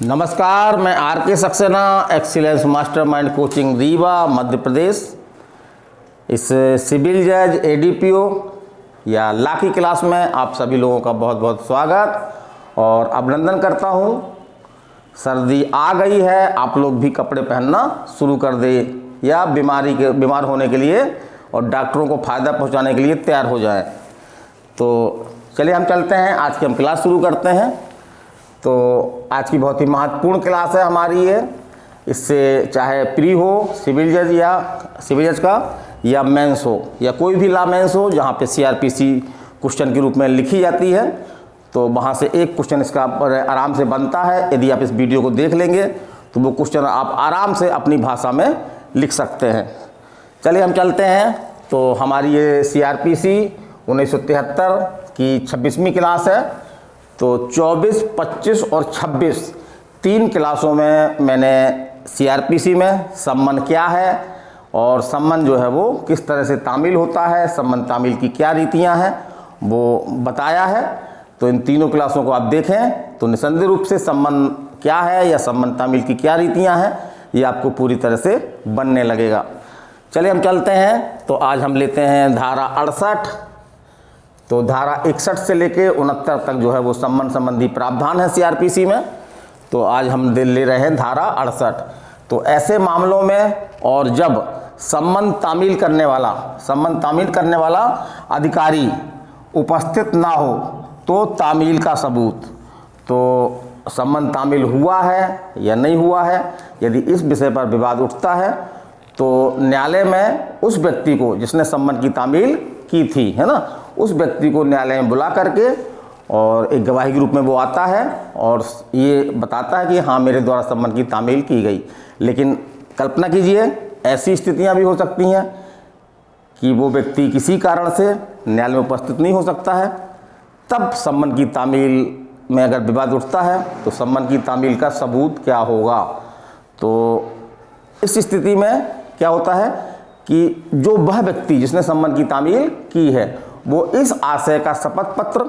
नमस्कार, मैं R K Saxena, excellence mastermind coaching Rewa Madhya Pradesh. इस सिविल जज एडीपीओ या लॉ की क्लास में आप सभी लोगों का बहुत बहुत स्वागत और अभिनंदन करता हूं। सर्दी आ गई है, आप लोग भी कपड़े पहनना शुरू कर दे या बीमार होने के लिए और डॉक्टरों को फ़ायदा पहुंचाने के लिए तैयार हो जाएं। तो चलिए हम चलते हैं, आज की हम क्लास शुरू करते हैं। तो आज की बहुत ही महत्वपूर्ण क्लास है हमारी ये। इससे चाहे प्री हो सिविल जज का या मेंस हो या कोई भी लॉ मेंस हो जहाँ पे सीआरपीसी क्वेश्चन के रूप में लिखी जाती है, तो वहाँ से एक क्वेश्चन इसका आराम से बनता है। यदि आप इस वीडियो को देख लेंगे तो वो क्वेश्चन आप आराम से अपनी भाषा में लिख सकते हैं। चलिए हम चलते हैं। तो हमारी ये सीआरपीसी 1973 की 26वीं क्लास है। तो 24, 25 और 26 तीन क्लासों में मैंने सीआरपीसी में सम्मन क्या है और सम्मन जो है वो किस तरह से तामील होता है, सम्मन तामील की क्या रीतियां हैं वो बताया है। तो इन तीनों क्लासों को आप देखें तो निसंदेह रूप से सम्मन क्या है या सम्मन तामील की क्या रीतियां हैं ये आपको पूरी तरह से बनने लगेगा। चलिए हम चलते हैं। तो आज हम लेते हैं धारा 68। तो धारा 61 से लेके 69 तक जो है वो सम्मन संबंधी प्रावधान है सीआरपीसी में। तो आज हम ले रहे हैं धारा 68। तो ऐसे मामलों में और जब सम्मन तामील करने वाला अधिकारी उपस्थित ना हो तो तामील का सबूत। तो सम्मन तामील हुआ है या नहीं हुआ है, यदि इस विषय पर विवाद उठता है तो न्यायालय में उस व्यक्ति को जिसने सम्मन की तामील की थी, है ना, उस व्यक्ति को न्यायालय में बुला करके और एक गवाही के रूप में वो आता है और ये बताता है कि हाँ मेरे द्वारा सम्मन की तामील की गई। लेकिन कल्पना कीजिए ऐसी स्थितियां भी हो सकती हैं कि वो व्यक्ति किसी कारण से न्यायालय में उपस्थित नहीं हो सकता है। तब सम्मन की तामील में अगर विवाद उठता है तो सम्मन की तामील का सबूत क्या होगा। तो इस स्थिति में क्या होता है कि जो वह व्यक्ति जिसने सम्मन की तामील की है वो इस आशय का शपथ पत्र,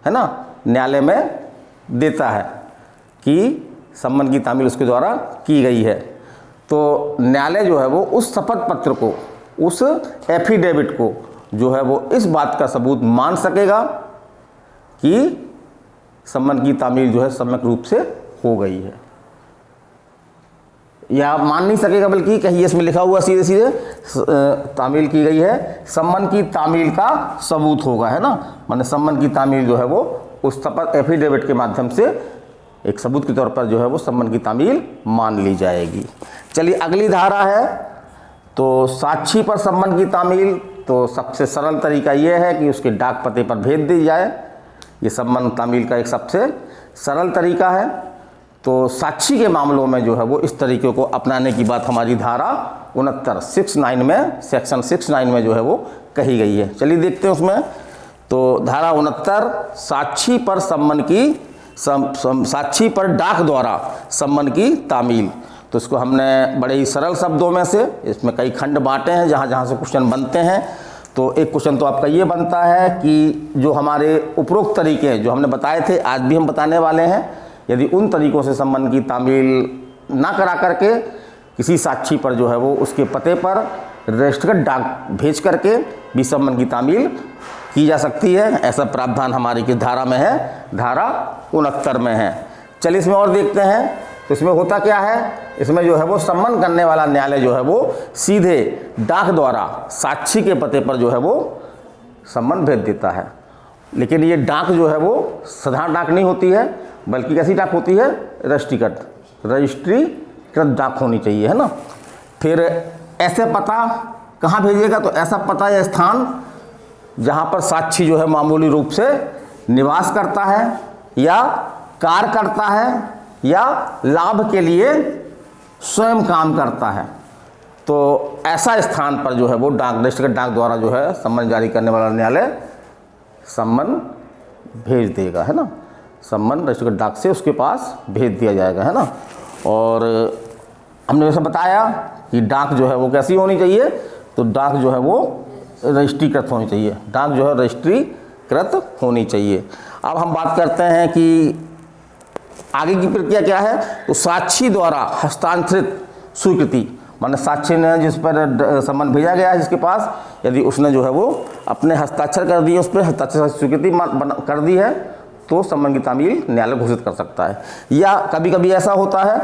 है ना, न्यायालय में देता है कि सम्मन की तामील उसके द्वारा की गई है। तो न्यायालय जो है वो उस शपथ पत्र को, उस एफिडेविट को जो है वो इस बात का सबूत मान सकेगा कि सम्मन की तामील जो है सम्यक रूप से हो गई है, या मान नहीं सकेगा बल्कि कहीं इसमें लिखा हुआ सीधे सीधे तामील की गई है, सम्मन की तामील का सबूत होगा, है ना। माने सम्मन की तामील जो है वो उस शपथ एफिडेविट के माध्यम से एक सबूत के तौर पर जो है वो सम्मन की तामील मान ली जाएगी। चलिए अगली धारा है तो साक्षी पर सम्मन की तामील। तो सबसे सरल तरीका ये है कि उसके डाक पते पर भेज दी जाए। ये सम्मन तामील का एक सबसे सरल तरीका है। तो साक्षी के मामलों में जो है वो इस तरीके को अपनाने की बात हमारी धारा 69 में, सेक्शन 69 में जो है वो कही गई है। चलिए देखते हैं उसमें। तो धारा 69 साक्षी पर साक्षी पर डाक द्वारा सम्मन की तामील। तो इसको हमने बड़े ही सरल शब्दों में से, इसमें कई खंड बांटे हैं जहाँ जहाँ से क्वेश्चन बनते हैं। तो एक क्वेश्चन तो आपका ये बनता है कि जो हमारे उपरोक्त तरीके जो हमने बताए थे आज भी हम बताने वाले हैं, यदि उन तरीकों से सम्मन की तामील ना करा करके किसी साक्षी पर जो है वो उसके पते पर रजिस्टर्ड डाक भेज करके भी सम्मन की तामील की जा सकती है, ऐसा प्रावधान हमारी किस धारा में है, धारा 69 में है। चलिए इसमें और देखते हैं। तो इसमें होता क्या है, इसमें जो है वो सम्मन करने वाला न्यायालय जो है वो सीधे डाक द्वारा साक्षी के पते पर जो है वो सम्मन भेज देता है। लेकिन ये डाक जो है वो साधारण डाक नहीं होती है, बल्कि कैसी डाक होती है, रजिस्ट्रीकृत डाक होनी चाहिए, है ना। फिर ऐसे पता कहाँ भेजिएगा, तो ऐसा पता या स्थान जहाँ पर साक्षी जो है मामूली रूप से निवास करता है या कार्य करता है या लाभ के लिए स्वयं काम करता है। तो ऐसा स्थान पर जो है वो रजिस्ट्रीकृत डाक द्वारा जो है सम्मन जारी करने वाला न्यायालय सम्मन भेज देगा, है ना। सम्मन रजिस्टर्ड डाक से उसके पास भेज दिया जाएगा, है ना। और हमने वैसे बताया कि डाक जो है वो कैसी होनी चाहिए, तो डाक जो है वो रजिस्ट्रीकृत होनी चाहिए, डाक जो है रजिस्ट्रीकृत होनी चाहिए। अब हम बात करते हैं कि आगे की प्रक्रिया क्या है, तो साक्षी द्वारा हस्तांतरित स्वीकृति, माने साक्षी ने जिस पर सम्मन भेजा गया है जिसके पास, यदि उसने जो है वो अपने हस्ताक्षर कर दिए, उस पर हस्ताक्षर स्वीकृति कर दी है, तो सम्मन की तामील न्यायालय घोषित कर सकता है। या कभी कभी ऐसा होता है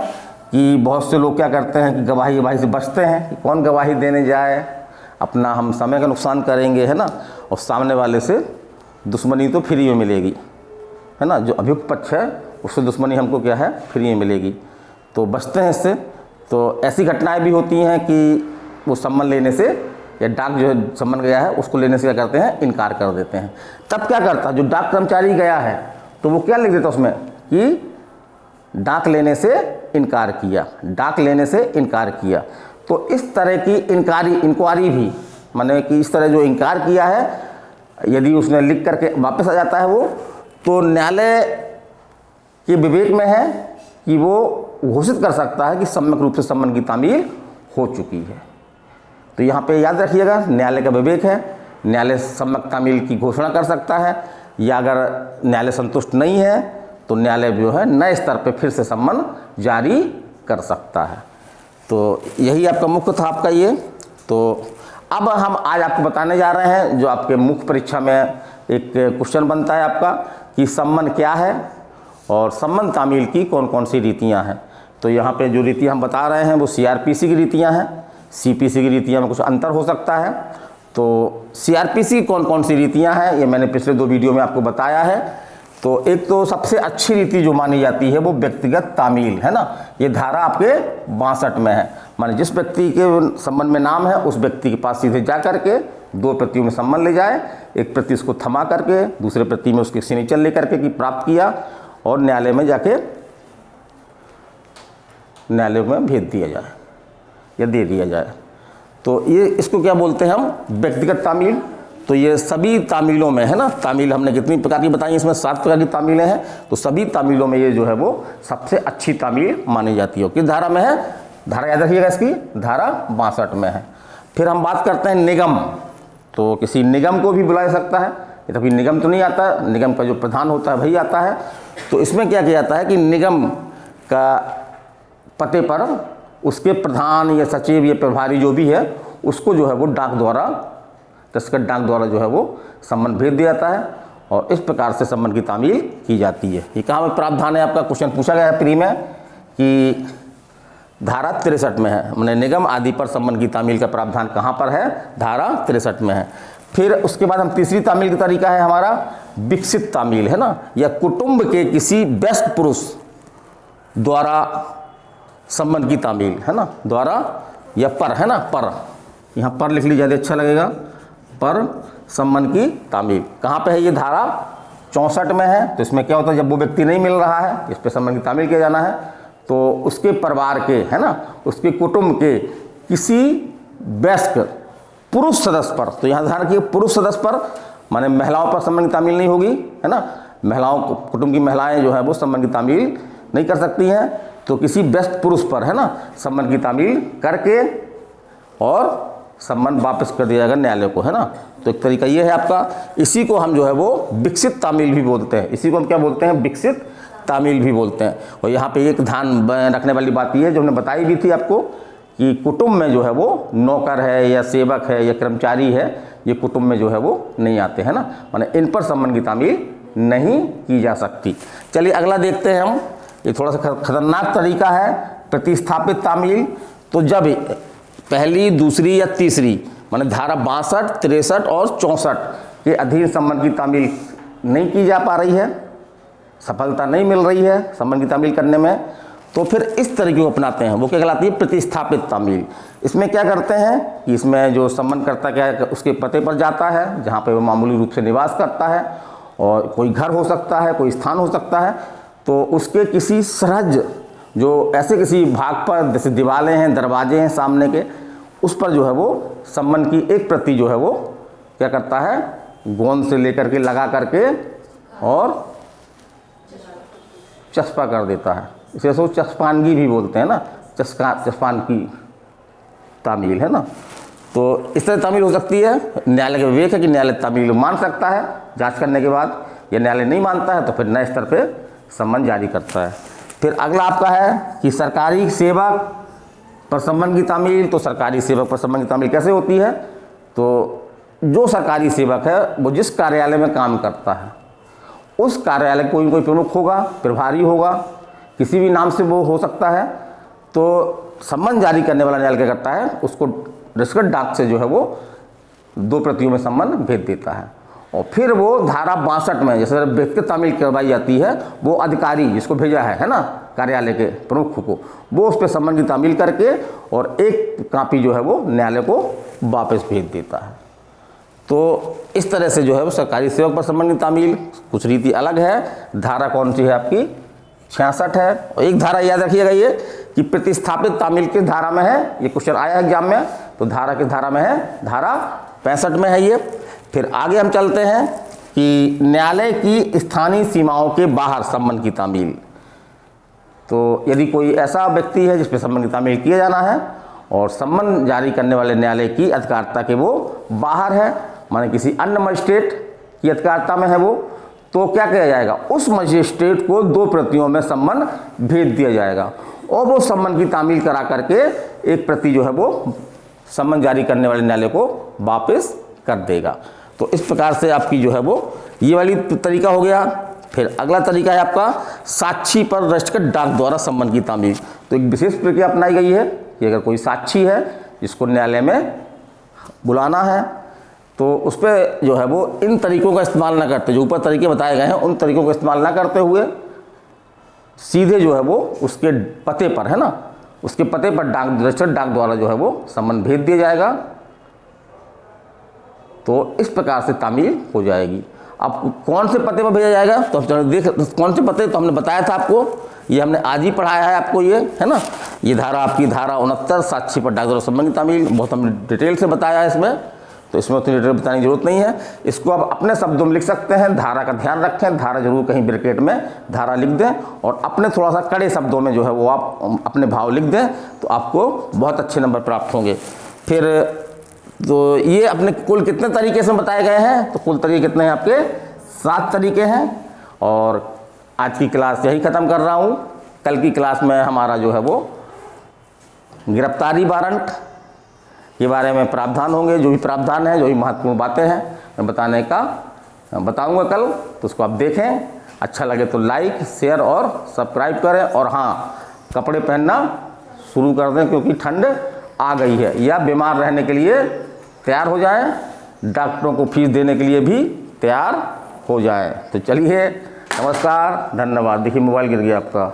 कि बहुत से लोग क्या करते हैं कि गवाही से बचते हैं कि कौन गवाही देने जाए, अपना हम समय का नुकसान करेंगे, है ना, और सामने वाले से दुश्मनी तो फ्री में मिलेगी, है ना, जो अभियुक्त पक्ष है उससे दुश्मनी हमको क्या है, फ्री में मिलेगी, तो बचते हैं इससे। तो ऐसी घटनाएं भी होती हैं कि वो सम्मन लेने से, या डाक जो है सम्मन गया है उसको लेने से क्या करते हैं, इनकार कर देते हैं। तब क्या करता है, जो डाक कर्मचारी गया है तो वो क्या लिख देता उसमें कि डाक लेने से इनकार किया, डाक लेने से इनकार किया। तो इस तरह की इंक्वायरी भी, माने कि इस तरह जो इनकार किया है, यदि उसने लिख करके वापस आ जाता है वो, तो न्यायालय के विवेक में है कि वो घोषित कर सकता है कि सम्यक रूप से सम्मन की तामील हो चुकी है। तो यहाँ पे याद रखिएगा, न्यायालय का विवेक है, न्यायालय सम्यक तामील की घोषणा कर सकता है, या अगर न्यायालय संतुष्ट नहीं है तो न्यायालय जो है नए स्तर पे फिर से सम्मन जारी कर सकता है। तो यही आपका मुख्य था आपका ये। तो अब हम आज आपको बताने जा रहे हैं जो आपके मुख्य परीक्षा में एक क्वेश्चन बनता है आपका, कि सम्मन क्या है और सम्मन तामील की कौन कौन सी रीतियाँ हैं। तो यहाँ पे जो रीतियाँ हम बता रहे हैं वो CRPC की रीतियाँ हैं, CPC की रीतियाँ में कुछ अंतर हो सकता है। तो CRPC कौन कौन सी रीतियाँ हैं ये मैंने पिछले 2 वीडियो में आपको बताया है। तो एक तो सबसे अच्छी रीति जो मानी जाती है वो व्यक्तिगत तामील है ना, ये धारा आपके 62 में है। माने जिस व्यक्ति के सम्मन में नाम है उस व्यक्ति के पास सीधे जा करके 2 प्रतियों में सम्मन ले जाए, एक प्रति उसको थमा करके दूसरे प्रति में उसके सिग्नेचर ले करके कि प्राप्त किया, और न्यायालय में जाके न्यायालय में भेज दिया जाए या दे दिया जाए। तो ये इसको क्या बोलते हैं हम, व्यक्तिगत तामील। तो ये सभी तामीलों में है ना, तामील हमने कितनी प्रकार की बताई, इसमें 7 प्रकार की तामीलें हैं। तो सभी तामीलों में ये जो है वो सबसे अच्छी तामील मानी जाती है। किस धारा में है, धारा याद रखिएगा इसकी, धारा 62 में है। फिर हम बात करते हैं निगम। तो किसी निगम को भी बुलाया सकता है, ये तो कोई निगम तो नहीं आता, निगम का जो प्रधान होता है वही आता है। तो इसमें क्या किया जाता है कि निगम का पते पर उसके प्रधान या सचिव या प्रभारी जो भी है उसको जो है वो डाक द्वारा, दस्तखत डाक द्वारा जो है वो सम्मन भेज दिया जाता है, और इस प्रकार से सम्मन की तामील की जाती है। ये कहाँ में प्रावधान है आपका, क्वेश्चन पूछा गया है प्री में कि धारा 63 में है, मैंने निगम आदि पर सम्मन की तामील का प्रावधान कहाँ पर है, धारा 63 में है। फिर उसके बाद हम तीसरी तामील का तरीका है हमारा विकसित तामील है ना, या कुटुंब के किसी व्यस्त पुरुष द्वारा सम्मन की तामील है ना, द्वारा या पर है ना, पर यहाँ पर लिख लीजिए ज़्यादा अच्छा लगेगा, पर सम्मन की तामील कहाँ पे है, ये धारा 64 में है। तो इसमें क्या होता है, जब वो व्यक्ति नहीं मिल रहा है इस पर सम्मन की तामील किया जाना है, तो उसके परिवार के है ना, उसके कुटुंब के किसी वयस्क पुरुष सदस्य पर, तो यहाँ ध्यान रखिए पुरुष सदस्य पर, माने महिलाओं पर सम्मन की तामील नहीं होगी है ना, महिलाओं को, कुटुंब की महिलाएं जो है वो सम्मन की तामील नहीं कर सकती हैं। तो किसी व्यस्त पुरुष पर है ना सम्मन की तामील करके और सम्मन वापस कर दिया जाएगा न्यायालय को है ना। तो एक तरीका ये है आपका, इसी को हम जो है वो विकसित तामील भी बोलते हैं, इसी को हम क्या बोलते हैं, विकसित तामील भी बोलते हैं। और यहाँ पे एक ध्यान रखने वाली बात ये है जो हमने बताई भी थी आपको, कि कुटुंब में जो है वो नौकर है या सेवक है या कर्मचारी है, ये कुटुंब में जो है वो नहीं आते हैं ना, माने इन पर सम्मन की तामील नहीं की जा सकती। चलिए अगला देखते हैं हम, ये थोड़ा सा खतरनाक तरीका है प्रतिस्थापित तामील। तो जब पहली, दूसरी या तीसरी, माने धारा 62, 63 और 64 के अधीन सम्मन की तामील नहीं की जा पा रही है, सफलता नहीं मिल रही है सम्मन की तामील करने में, तो फिर इस तरीके को अपनाते हैं, वो क्या कहलाती है, प्रतिस्थापित तामील। इसमें क्या करते हैं कि इसमें जो सम्मन करता क्या है, उसके पते पर जाता है जहाँ पे वो मामूली रूप से निवास करता है, और कोई घर हो सकता है, कोई स्थान हो सकता है, तो उसके किसी सरहद, जो ऐसे किसी भाग पर, जैसे दीवारें हैं, दरवाजे हैं सामने के, उस पर जो है वो सम्मन की एक प्रति जो है वो क्या करता है, गोंद से लेकर के लगा करके और चस्पा कर देता है। इसे सो चस्पानगी भी बोलते हैं ना, चस्पान की तामील है ना। तो इस तरह तामील हो सकती है। न्यायालय का विवेक है कि न्यायालय तामील मान सकता है जांच करने के बाद, या न्यायालय नहीं मानता है तो फिर नए स्तर पे सम्मन जारी करता है। फिर अगला आपका है कि सरकारी सेवक पर सम्मान की तामील। तो सरकारी सेवक पर सम्मान की तामील कैसे होती है? तो जो सरकारी सेवक है वो जिस कार्यालय में काम करता है उस कार्यालय कोई न कोई प्रमुख होगा, प्रभारी होगा, किसी भी नाम से वो हो सकता है। तो सम्मन जारी करने वाला न्यायालय क्या करता है, उसको रजिस्टर्ड डाक से जो है वो 2 प्रतियों में सम्मन भेज देता है। और फिर वो धारा 62 में जैसे व्यक्तिगत तामील करवाई जाती है, वो अधिकारी जिसको भेजा है ना, कार्यालय के प्रमुख को, वो उस पर सम्मन की तामील करके और एक कापी जो है वो न्यायालय को वापस भेज देता है। तो इस तरह से जो है वो सरकारी सेवक पर सम्मन की तामील कुछ रीति अलग है। धारा कौन सी है आपकी? 66 है। और एक धारा याद रखिएगा ये कि प्रतिस्थापित तामील किस धारा में है, ये क्वेश्चन आया एग्जाम में, तो धारा किस धारा में है? धारा 65 में है ये। फिर आगे हम चलते हैं कि न्यायालय की स्थानीय सीमाओं के बाहर सम्मन की तामील। तो यदि कोई ऐसा व्यक्ति है जिस पर सम्मन की तामील किया जाना है और सम्मन जारी करने वाले न्यायालय की अधिकारिता के वो बाहर है, माने किसी अन्य मजिस्ट्रेट की अधिकारिता में है वो, तो क्या किया जाएगा, उस मजिस्ट्रेट को 2 प्रतियों में सम्मन भेज दिया जाएगा और वो सम्मन की तामील करा करके एक प्रति जो है वो सम्मन जारी करने वाले न्यायालय को वापस कर देगा। तो इस प्रकार से आपकी जो है वो ये वाली तरीका हो गया। फिर अगला तरीका है आपका साक्षी पर रजिस्टर्ड डाक द्वारा सम्मन की तामील। तो एक विशेष प्रक्रिया अपनाई गई है कि अगर कोई साक्षी है जिसको न्यायालय में बुलाना है तो उस पर जो है वो इन तरीकों का इस्तेमाल ना करते, जो ऊपर तरीके बताए गए हैं उन तरीकों का इस्तेमाल ना करते हुए सीधे जो है वो उसके पते पर, है ना, उसके पते पर रजिस्टर्ड डाक द्वारा जो है वो सम्मन भेज दिया जाएगा। तो इस प्रकार से तामील हो जाएगी। अब कौन से पते पर भेजा जाएगा, तो देख कौन से पते, तो हमने बताया था आपको, ये हमने आज ही पढ़ाया है आपको, ये है ना, ये धारा आपकी धारा 69 साक्षी पर डाक द्वारा सम्मन की तामील, बहुत हमने डिटेल से बताया है इसमें, तो इसमें उतनी डिटेल बताने की जरूरत नहीं है। इसको आप अपने शब्दों में लिख सकते हैं, धारा का ध्यान रखें, धारा जरूर कहीं ब्रैकेट में धारा लिख दें और अपने थोड़ा सा कड़े शब्दों में जो है वो आप अपने भाव लिख दें, तो आपको बहुत अच्छे नंबर प्राप्त होंगे। फिर तो ये अपने कुल कितने तरीके से बताए गए हैं, तो कुल तरीके कितने हैं आपके? 7 तरीके हैं। और आज की क्लास यही ख़त्म कर रहा हूँ। कल की क्लास में हमारा जो है वो गिरफ्तारी वारंट के बारे में प्रावधान होंगे, जो भी प्रावधान है, जो भी महत्वपूर्ण बातें हैं मैं बताऊंगा कल, तो उसको आप देखें। अच्छा लगे तो लाइक, शेयर और सब्सक्राइब करें। और हाँ, कपड़े पहनना शुरू कर दें क्योंकि ठंड आ गई है, या बीमार रहने के लिए तैयार हो जाएं, डॉक्टरों को फीस देने के लिए भी तैयार हो जाएं। तो चलिए, नमस्कार, धन्यवाद। देखिए मोबाइल गिर गया आपका।